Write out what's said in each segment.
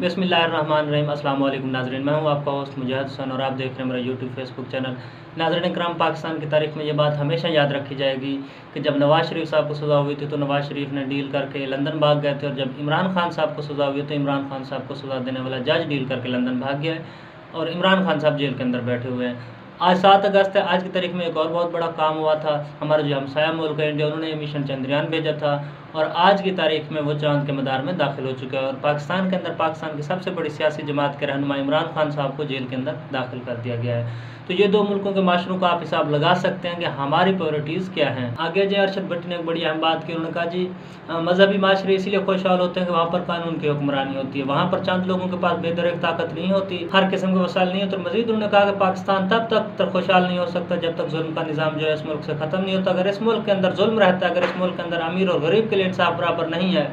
बिस्मिल्लाहिर्रहमानिर्रहीम। अस्सलाम वालेकुम नाज़रीन, मैं हूं आपका होस्ट मुजाहिद हुसैन और आप देख रहे हैं मेरा यूट्यूब फेसबुक चैनल। नाज़रीन इकराम, पाकिस्तान की तारीख में ये बात हमेशा याद रखी जाएगी कि जब नवाज़ शरीफ साहब को सज़ा हुई थी तो नवाज़ शरीफ ने डील करके लंदन भाग गए थे, और जब इमरान खान साहब को सज़ा हुई तो इमरान खान साहब को सज़ा देने वाला जज डील करके लंदन भाग गया है और इमरान खान साहब जेल के अंदर बैठे हुए हैं। आज 7 अगस्त है। आज की तारीख में एक और बहुत बड़ा काम हुआ था। हमारा जो हमसाया मुल्क है इंडिया, उन्होंने मिशन चंद्रयान भेजा था और आज की तारीख में वो चांद के मदार में दाखिल हो चुका है और पाकिस्तान के अंदर पाकिस्तान की सबसे बड़ी सियासी जमात के रहनुमा इमरान खान साहब को जेल के अंदर दाखिल कर दिया गया है। तो ये दो मुल्कों के माशरों का आप हिसाब लगा सकते हैं कि हमारी प्रायोरिटीज़ क्या हैं। आगे जय अरशद भट्टी ने एक बड़ी अहम बात की। उन्होंने कहा जी मजहबी माशरे इसलिए खुशहाल होते हैं कि वहाँ पर कानून की हुक्मरानी होती है, वहाँ पर चंद लोगों के पास बेदरेक ताकत नहीं होती, हर किस्म के वसाइल नहीं होते। तो मजीद उन्होंने कहा कि पाकिस्तान तब तक खुशहाल नहीं हो सकता जब तक जुल्म का निज़ाम जो है इस मुल्क से ख़त्म नहीं होता। अगर इस मुल्क के अंदर जुल्म रहता है, अगर इस मुल्क के अंदर अमीर और गरीब के लिए इंसाफ बराबर नहीं है,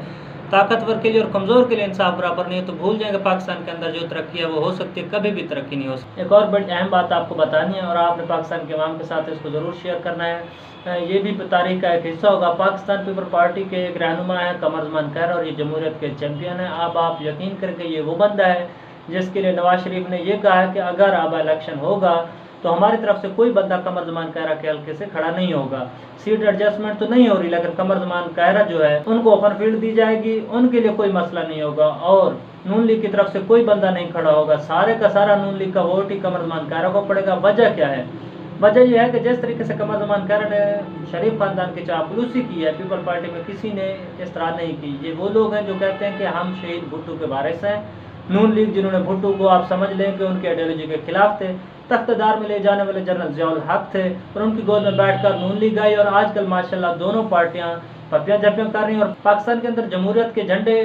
ताकतवर के लिए और कमज़ोर के लिए इंसाफ बराबर नहीं है, तो भूल जाएंगे पाकिस्तान के अंदर जो तरक्की है वो हो सकती है, कभी भी तरक्की नहीं हो सकती। एक और बड़ी अहम बात आपको बतानी है और आपने पाकिस्तान के अवाम के साथ इसको ज़रूर शेयर करना है। ये भी तारीख का एक हिस्सा होगा। पाकिस्तान पीपल पार्टी के एक रहनुमा है कमरजमान खैर और ये जमहूरियत के चैम्पियन है। अब आप यकीन करके ये वो बंदा है जिसके लिए नवाज शरीफ ने यह कहा है कि अगर अब इलेक्शन होगा तो हमारी तरफ से कोई बंदा कमरजमान कहरा के हल्के से खड़ा नहीं होगा। सीट एडजस्टमेंट तो नहीं हो रही, लेकिन कमरजमान कहरा जो है उनको ओपन फील्ड दी जाएगी, उनके लिए कोई मसला नहीं होगा और नून लीग की तरफ से कोई बंदा नहीं खड़ा होगा। सारे का सारा नून लीग का वोट ही कमरजमान कहरा को पड़ेगा। वजह क्या है? वजह यह है कि जिस तरीके से कमरजमान कहरा ने शरीफ खानदान की चापलूसी की है, पीपल पार्टी में किसी ने इस तरह नहीं की। ये वो लोग हैं जो कहते हैं कि हम शहीद भुट्टो के वारिस हैं। नून लीग जिन्होंने भुट्टो को आप समझ लें कि उनके आइडियोलॉजी के खिलाफ थे, तख्तदार में ले जाने वाले जनरल ज़ियाउल हक थे और उनकी गोद में बैठकर नून लीग आई और आजकल माशाल्लाह दोनों पार्टियां पपियां झपियां कर रही हैं और पाकिस्तान के अंदर जमहूरियत के झंडे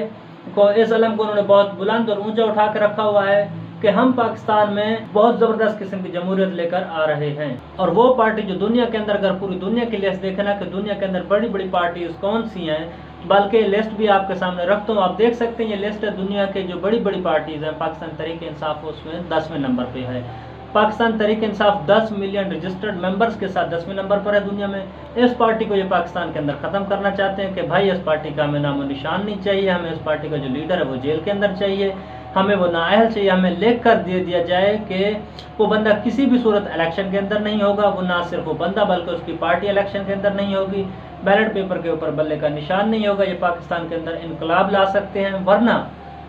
को, इस अलम को उन्होंने बहुत बुलंद और ऊंचा उठा कर रखा हुआ है कि हम पाकिस्तान में बहुत ज़बरदस्त किस्म की जमहूरियत लेकर आ रहे हैं। और वो पार्टी जो दुनिया के अंदर, अगर पूरी दुनिया की लिस्ट देखें ना कि दुनिया के अंदर बड़ी बड़ी पार्टीज कौन सी हैं, बल्कि लिस्ट भी आपके सामने रखता हूँ, आप देख सकते हैं। ये लिस्ट है दुनिया के जो बड़ी बड़ी पार्टीज हैं। पाकिस्तान तहरीक इंसाफ उसमें 10वें नंबर पे है। Pakistan Tehreek Insaf 10 million registered members के साथ 10वें नंबर पर है दुनिया में। इस पार्टी को ये पाकिस्तान के अंदर ख़त्म करना चाहते हैं कि भाई इस पार्टी का हमें नामो निशान नहीं चाहिए, हमें इस पार्टी का जो लीडर है वो जेल के अंदर चाहिए, हमें वो नाअहल चाहिए, हमें लिख कर दे दिया जाए कि वो बंदा किसी भी सूरत इलेक्शन के अंदर नहीं होगा। वो ना सिर्फ वो बंदा बल्कि उसकी पार्टी इलेक्शन के अंदर नहीं होगी, बैलेट पेपर के ऊपर बल्ले का निशान नहीं होगा। ये पाकिस्तान के अंदर इनकलाब ला सकते हैं। वरना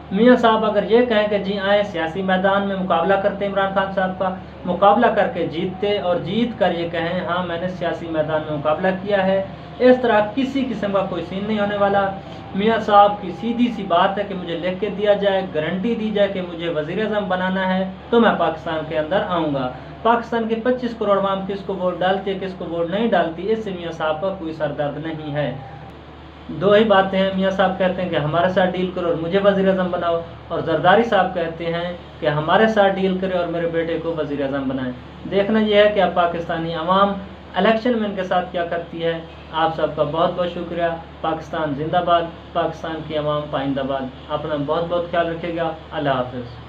मियाँ साहब अगर ये कहें कि जी आए सियासी मैदान में मुकाबला करते इमरान खान साहब का, मुकाबला करके जीतते और जीत कर ये कहें हाँ मैंने सियासी मैदान में मुकाबला किया है, इस तरह किसी किस्म का कोई सीन नहीं होने वाला। मियाँ साहब की सीधी सी बात है कि मुझे लिख के दिया जाए, गारंटी दी जाए कि मुझे वज़ीर-ए-आज़म बनाना है तो मैं पाकिस्तान के अंदर आऊँगा। पाकिस्तान के 25 करोड़ आवाम किसको वोट डालती है, किसको वोट नहीं डालती, इससे मियाँ साहब का कोई सरदर्द नहीं है। दो ही बातें हैं। मियाँ साहब कहते हैं कि हमारे साथ डील करो और मुझे वज़ीर-ए-आज़म बनाओ, और जरदारी साहब कहते हैं कि हमारे साथ डील करें और मेरे बेटे को वज़ीर-ए-आज़म बनाएं। देखना यह है कि अब पाकिस्तानी अवाम इलेक्शन में इनके साथ क्या करती है। आप सबका बहुत बहुत शुक्रिया। पाकिस्तान जिंदाबाद, पाकिस्तान की अवाम पाइंदाबाद। अपना बहुत बहुत ख्याल रखिएगा। अल्लाह हाफ़िज़।